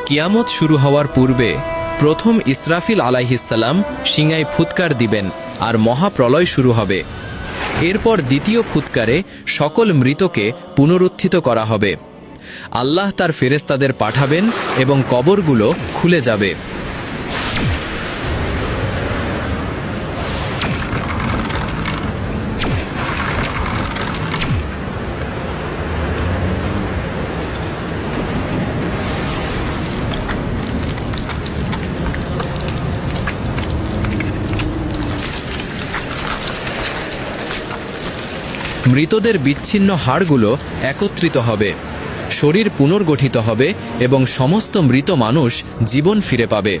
কিয়ামত শুরু হওয়ার পূর্বে প্রথম ইসরাফিল আলাইহিসসালাম শিঙায় ফুৎকার দিবেন আর মহাপ্রলয় শুরু হবে। এরপর দ্বিতীয় ফুৎকারে সকল মৃতকে পুনরুত্থিত করা হবে। আল্লাহ তার ফেরেশতাদের পাঠাবেন এবং কবরগুলো খুলে যাবে। মৃতদের বিচ্ছিন্ন হাড়গুলো একত্রিত হবে, শরীর পুনর্গঠিত হবে এবং সমস্ত মৃত মানুষ জীবন ফিরে পাবে।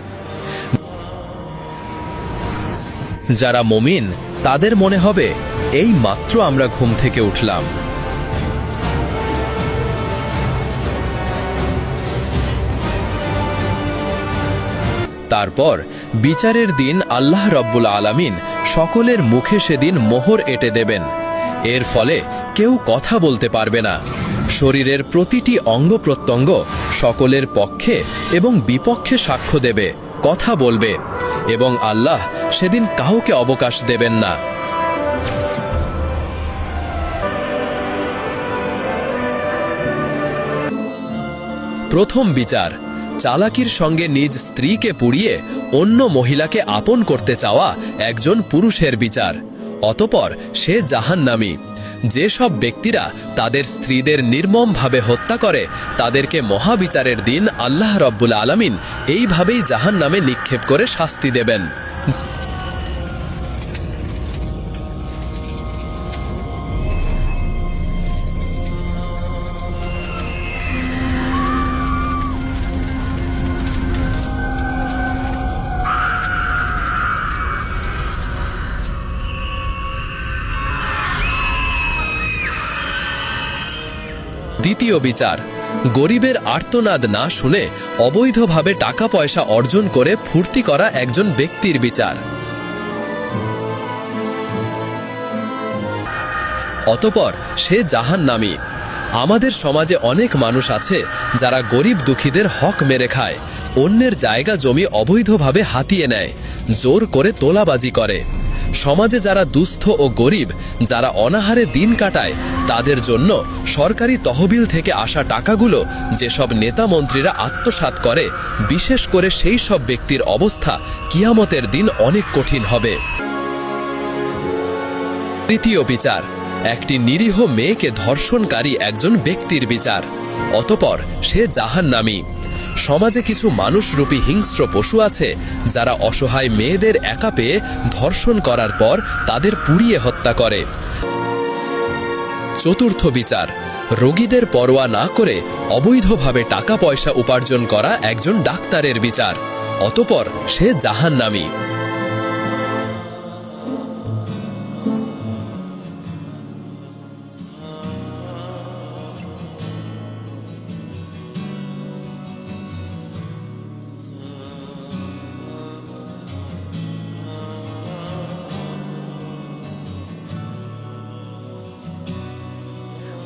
যারা মুমিন তাদের মনে হবে এই মাত্র আমরা ঘুম থেকে উঠলাম। তারপর বিচারের দিন আল্লাহ রব্বুল আলামিন সকলের মুখে সেদিন মোহর এঁটে দেবেন। এর ফলে কেউ কথা বলতে পারবে না। শরীরের প্রতিটি অঙ্গ প্রত্যঙ্গ সকলের পক্ষে এবং বিপক্ষে সাক্ষ্য দেবে, কথা বলবে, এবং আল্লাহ সেদিন কাউকে অবকাশ দেবেন না। প্রথম বিচার, চালাকির সঙ্গে নিজ স্ত্রীকে পুড়িয়ে অন্য মহিলাকে আপন করতে চাওয়া একজন পুরুষের বিচার। অতঃপর সে জাহান্নামী। যেসব ব্যক্তিরা তাদের স্ত্রীদের নির্মমভাবে হত্যা করে তাদেরকে মহাবিচারের দিন আল্লাহ রব্বুল আলামিন এইভাবেই জাহান্নামে নিক্ষেপ করে শাস্তি দেবেন। দ্বিতীয় বিচার, গরিবের আর্তনাদ না শুনে অবৈধভাবে টাকা পয়সা অর্জন করে ফুর্তি করা একজন ব্যক্তির বিচার। অতঃপর সে জাহান্নামী। আমাদের সমাজে অনেক মানুষ আছে যারা গরিব দুঃখীদের হক মেরে খায়, অন্যের জায়গা জমি অবৈধভাবে হাতিয়ে নেয়, জোর করে তোলাবাজি করে। সমাজে যারা দুস্থ ও গরিব, যারা অনাহারে দিন কাটায়, তাদের জন্য সরকারি তহবিল থেকে আসা টাকাগুলো যেসব নেতা মন্ত্রীরা আত্মসাৎ করে, বিশেষ করে সেই সব ব্যক্তির অবস্থা কিয়ামতের দিন অনেক কঠিন হবে। তৃতীয় বিচার, একটি নিরীহ মেয়েকে ধর্ষণকারী একজন ব্যক্তির বিচার। অতঃপর সে জাহান্নামী। সমাজে কিছু মানুষরূপী হিংস্র পশু আছে যারা অসহায় মেয়েদের একা পেয়ে ধর্ষণ করার পর তাদের পুড়িয়ে হত্যা করে। চতুর্থ বিচার, রোগীদের পরোয়া না করে অবৈধভাবে টাকা পয়সা উপার্জন করা একজন ডাক্তারের বিচার। অতঃপর সে জাহান্নামী।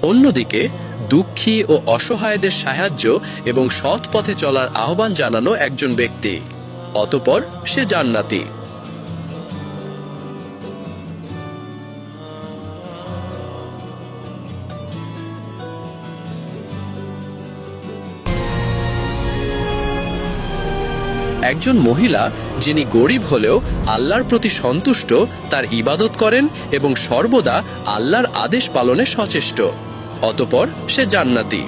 অন্যদিকে দুঃখী ও অসহায়দের সাহায্য এবং সৎ পথে চলার আহ্বান জানানো একজন ব্যক্তি। অতঃপর সে জান্নাতি। একজন মহিলা যিনি গরিব হলেও আল্লাহর প্রতি সন্তুষ্ট, তার ইবাদত করেন এবং সর্বদা আল্লাহর আদেশ পালনে সচেষ্ট। অতঃপর সে জান্নাতি।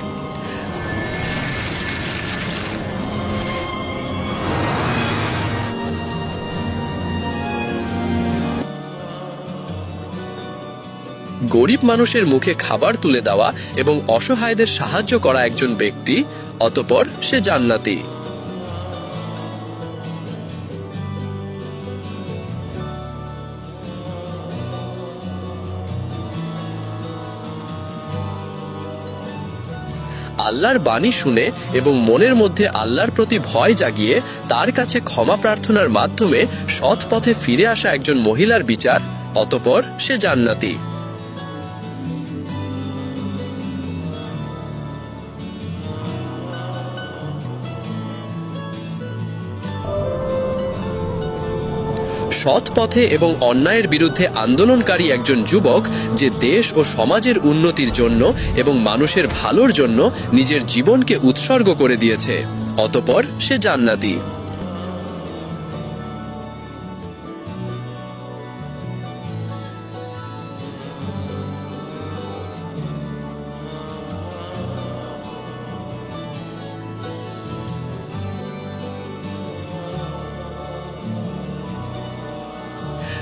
গরিব মানুষের মুখে খাবার তুলে দেওয়া এবং অসহায়দের সাহায্য করা একজন ব্যক্তি। অতঃপর সে জান্নাতি। আল্লাহর বাণী শুনে এবং মনের মধ্যে আল্লাহর প্রতি ভয় জাগিয়ে তার কাছে ক্ষমা প্রার্থনার মাধ্যমে সৎ পথে ফিরে আসা একজন মহিলার বিচার। অতঃপর সে জান্নাতি। সৎ পথে এবং অন্যায়ের বিরুদ্ধে আন্দোলনকারী একজন যুবক যে দেশ ও সমাজের উন্নতির জন্য এবং মানুষের ভালোর জন্য নিজের জীবনকে উৎসর্গ করে দিয়েছে, অতঃপর সে জান্নাতি।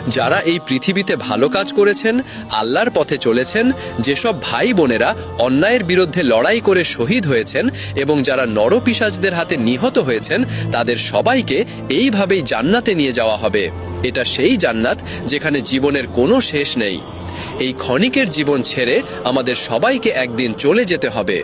যারা এই পৃথিবীতে ভালো কাজ করেছেন, আল্লাহর পথে চলেছেন, যেসব ভাই বোনেরা অন্যায়ের বিরুদ্ধে লড়াই করে শহীদ হয়েছেন এবং যারা নরপিশাচদের হাতে নিহত হয়েছেন, তাদের সবাইকে এইভাবেই জান্নাতে নিয়ে যাওয়া হবে। এটা সেই জান্নাত যেখানে জীবনের কোনো শেষ নেই। এই ক্ষণিকের জীবন ছেড়ে আমাদের সবাইকে একদিন চলে যেতে হবে।